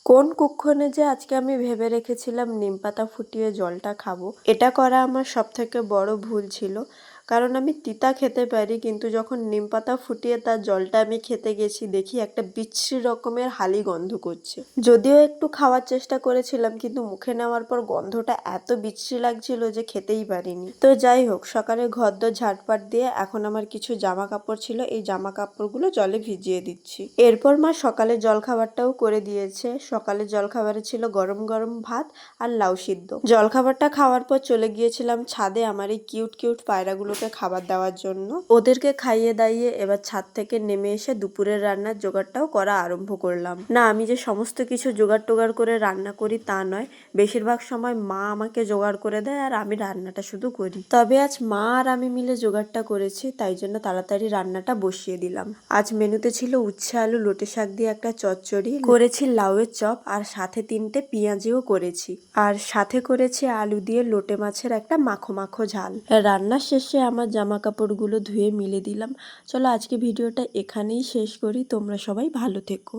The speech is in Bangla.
কোন কুক্ষণে যে আজকে আমি ভেবে রেখেছিলাম নিমপাতা ফুটিয়ে জলটা খাবো, এটা করা আমার সবথেকে বড় ভুল ছিল। কারণ আমি তিতা খেতে পারি, কিন্তু যখন নিমপাতা ফুটিয়ে তার জলটা আমি খেতে গেছি দেখি একটা বিচ্ছিরি রকমের হালি গন্ধ করছে। যদিও একটু খাওয়ার চেষ্টা করেছিলাম, কিন্তু মুখে নেওয়ার পর গন্ধটা এত বিচ্ছিরি লাগছিল যে খেতেই পারিনি। তো যাই হোক, সকালে ঘরদোর ঝাঁটপাট দিয়ে এখন আমার কিছু জামা কাপড় ছিল, এই জামা কাপড়গুলো জলে ভিজিয়ে দিচ্ছি। এরপর মা সকালে জলখাবারটাও করে দিয়েছে। সকালে জলখাবারে ছিল গরম গরম ভাত আর লাউ সিদ্ধ। জলখাবারটা খাওয়ার পর চলে গিয়েছিলাম ছাদে আমার এই কিউট কিউট পায়রাগুলোকে খাবার দেওয়ার জন্য। ওদেরকে খাইয়ে দাইয়ে এবার ছাদ থেকে নেমে এসে দুপুরের রান্নার জোগাড়টাও করা আরম্ভ করলাম। না, আমি যে সমস্ত কিছু জোগাড় টোগাড় করে রান্না করি তা নয়, বেশিরভাগ সময় মা আমাকে জোগাড় করে দেয় আর আমি রান্নাটা শুধু করি। তবে আজ মা আর আমি মিলে জোগাড়টা করেছি, তাই জন্য তাড়াতাড়ি রান্নাটা বসিয়ে দিলাম। আজ মেনুতে ছিল উচ্ছে আলু লোটে শাক দিয়ে একটা চচ্চড়ি করেছি, লাউয়ের চপ, আর সাথে 3টে পেঁয়াজিও করেছি, আর সাথে করেছি আলু দিয়ে লোটে মাছের একটা মাখো মাখো ঝাল। রান্নার শেষে আমার জামা কাপড়গুলো ধুয়ে মিলে দিলাম। চলো আজকে ভিডিওটা এখানেই শেষ করি। তোমরা সবাই ভালো থেকো।